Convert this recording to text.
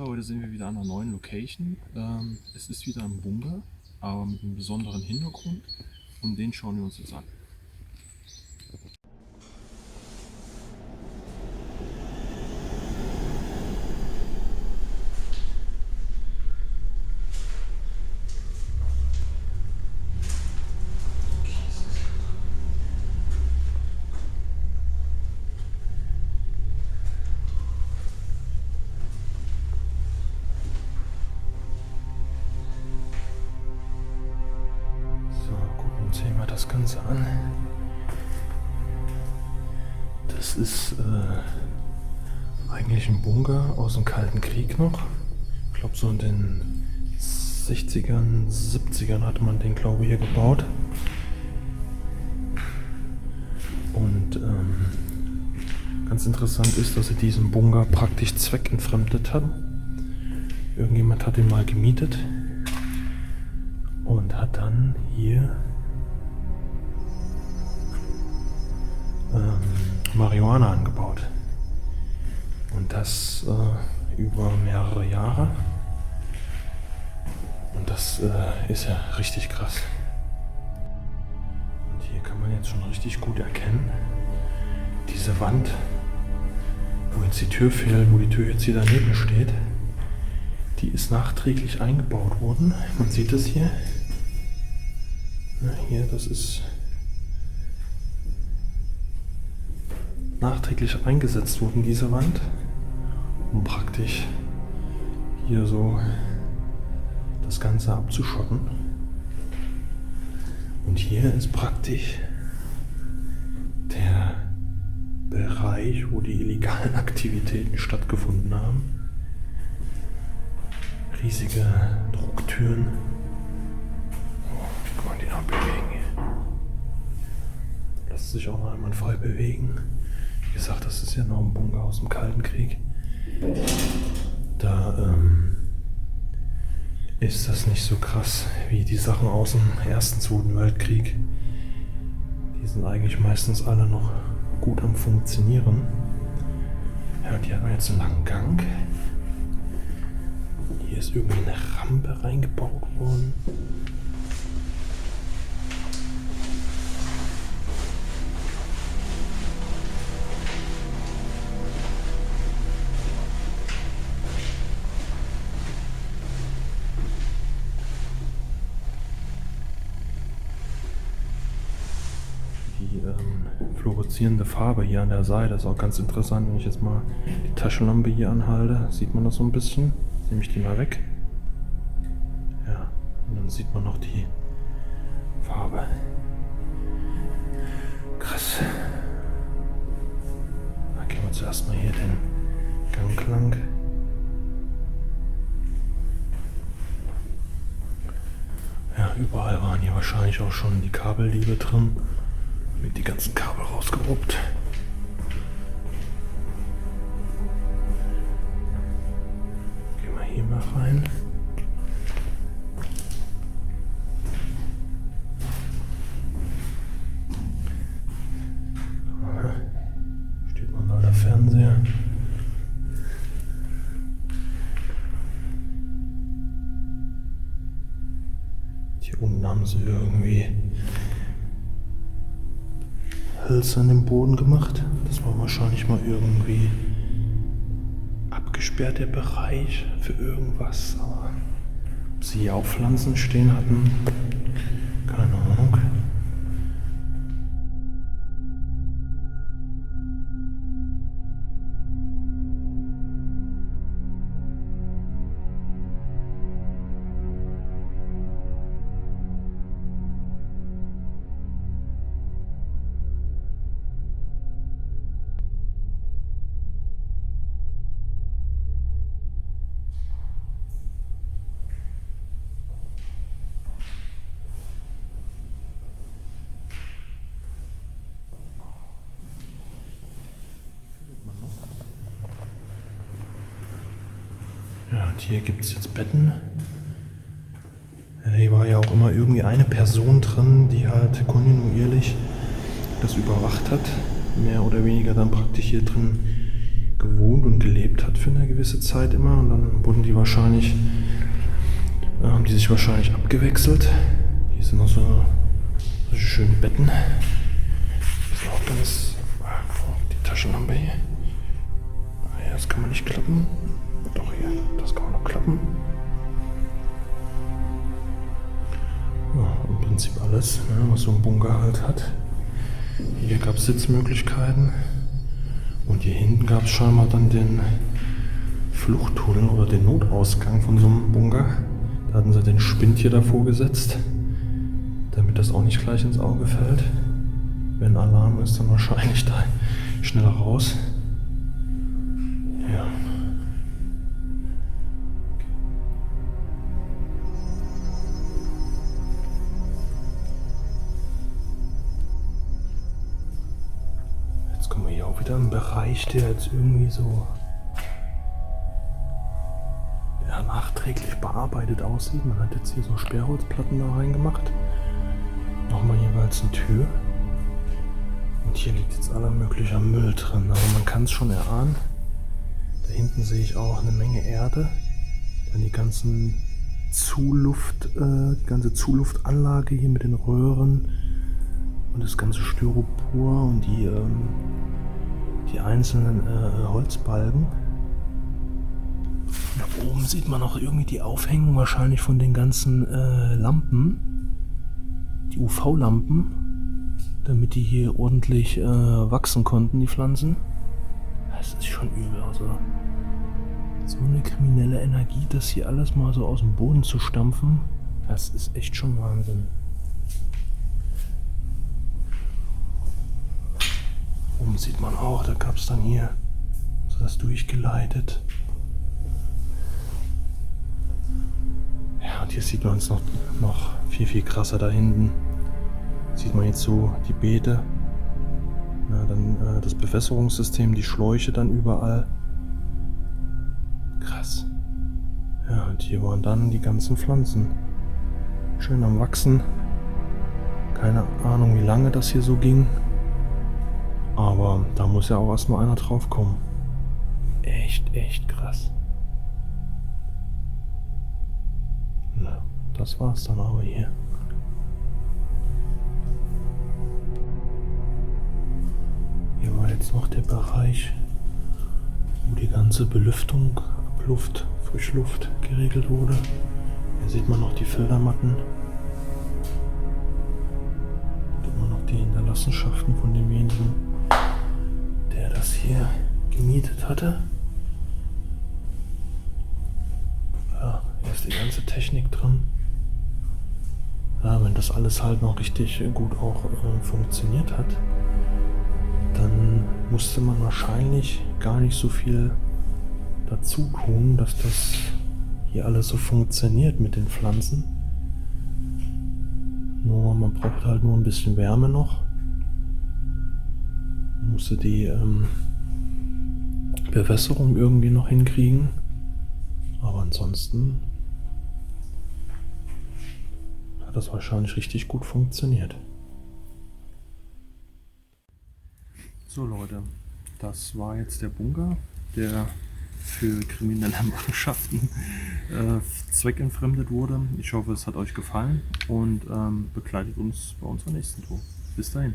Bunker. Heute sind wir wieder an einer neuen Location. Es ist wieder ein Bunker, aber mit einem besonderen Hintergrund und den schauen wir uns jetzt an. Sehen wir das Ganze an. Das ist eigentlich ein Bunker aus dem Kalten Krieg noch. Ich glaube so in den 60ern, 70ern hatte man den, glaube ich, hier gebaut. Und ganz interessant ist, dass sie diesen Bunker praktisch zweckentfremdet haben. Irgendjemand hat ihn mal gemietet und hat dann hier Marihuana angebaut. Und das über mehrere Jahre. Und das ist ja richtig krass. Und hier kann man jetzt schon richtig gut erkennen, diese Wand, wo jetzt die Tür fehlt, wo die Tür jetzt hier daneben steht, die ist nachträglich eingebaut worden. Man sieht es hier. Na, hier, das ist nachträglich eingesetzt worden, diese Wand, um praktisch hier so das Ganze abzuschotten. Und hier ist praktisch der Bereich, wo die illegalen Aktivitäten stattgefunden haben. Riesige Drucktüren. Oh, kann man die noch bewegen? Lässt sich auch noch einmal frei bewegen. Wie gesagt, das ist ja noch ein Bunker aus dem Kalten Krieg. Da ist das nicht so krass wie die Sachen aus dem Ersten, Zweiten Weltkrieg. Die sind eigentlich meistens alle noch gut am Funktionieren. Ja, die haben jetzt einen langen Gang. Hier ist irgendwie eine Rampe reingebaut worden. Die fluoreszierende Farbe hier an der Seite ist auch ganz interessant. Wenn ich jetzt mal die Taschenlampe hier anhalte, sieht man das so ein bisschen. Nehme ich die mal weg. Ja, und dann sieht man noch die Farbe. Krass. Da gehen wir zuerst mal hier den Gang lang. Ja, überall waren hier wahrscheinlich auch schon die Kabelliebe drin. Mit die ganzen Kabel rausgeruppt. Gehen wir hier mal rein. Aha. Steht noch ein alter Fernseher. Hier unten haben sie irgendwie Hölzer an den Boden gemacht. Das war wahrscheinlich mal irgendwie abgesperrt, der Bereich für irgendwas. Aber ob sie hier auch Pflanzen stehen hatten, keine Ahnung. Ja, und hier gibt es jetzt Betten. Hier war ja auch immer irgendwie eine Person drin, die halt kontinuierlich das überwacht hat. Mehr oder weniger dann praktisch hier drin gewohnt und gelebt hat für eine gewisse Zeit immer. Und dann wurden die wahrscheinlich, haben die sich wahrscheinlich abgewechselt. Hier sind noch so solche schönen Betten. Hier ist auch ganz, die Taschenlampe hier. Ja, das kann man nicht klappen. Doch hier, das kann man noch klappen. Ja, im Prinzip alles, ne, was so ein Bunker halt hat. Hier gab es Sitzmöglichkeiten. Und hier hinten gab es scheinbar dann den Fluchttunnel oder den Notausgang von so einem Bunker. Da hatten sie den Spind hier davor gesetzt, damit das auch nicht gleich ins Auge fällt. Wenn Alarm ist, dann wahrscheinlich da schneller raus. Ja. Jetzt kommen wir hier auch wieder im Bereich, der jetzt irgendwie so nachträglich bearbeitet aussieht. Man hat jetzt hier so Sperrholzplatten da reingemacht. Nochmal jeweils eine Tür. Und hier liegt jetzt aller möglicher Müll drin. Aber man kann es schon erahnen. Da hinten sehe ich auch eine Menge Erde. Dann die ganze Zuluftanlage hier mit den Röhren. Und das ganze Styropor und die einzelnen Holzbalken. Da oben sieht man auch irgendwie die Aufhängung wahrscheinlich von den ganzen Lampen, die UV-Lampen, damit die hier ordentlich wachsen konnten, die Pflanzen. Das ist schon übel, also so eine kriminelle Energie, das hier alles mal so aus dem Boden zu stampfen, das ist echt schon Wahnsinn. Oben sieht man auch, da gab es dann hier so das durchgeleitet. Ja, und hier sieht man es noch viel krasser da hinten. Sieht man jetzt so die Beete, ja, dann das Bewässerungssystem, die Schläuche dann überall. Krass. Ja, und hier waren dann die ganzen Pflanzen. Schön am Wachsen. Keine Ahnung, wie lange das hier so ging. Aber da muss ja auch erstmal einer drauf kommen. Echt krass. Na, das war's dann aber hier. Hier war jetzt noch der Bereich, wo die ganze Belüftung, Abluft, Frischluft geregelt wurde. Hier sieht man noch die Filtermatten. Da sieht man noch die Hinterlassenschaften von demjenigen, der das hier gemietet hatte. Ja, hier ist die ganze Technik drin. Ja, wenn das alles halt noch richtig gut auch funktioniert hat, dann musste man wahrscheinlich gar nicht so viel dazu tun, dass das hier alles so funktioniert mit den Pflanzen. Nur man braucht halt nur ein bisschen Wärme noch. Man musste die Bewässerung irgendwie noch hinkriegen. Aber ansonsten hat das wahrscheinlich richtig gut funktioniert. So Leute, das war jetzt der Bunker, der für kriminelle Machenschaften zweckentfremdet wurde. Ich hoffe, es hat euch gefallen und begleitet uns bei unserer nächsten Tour. Bis dahin.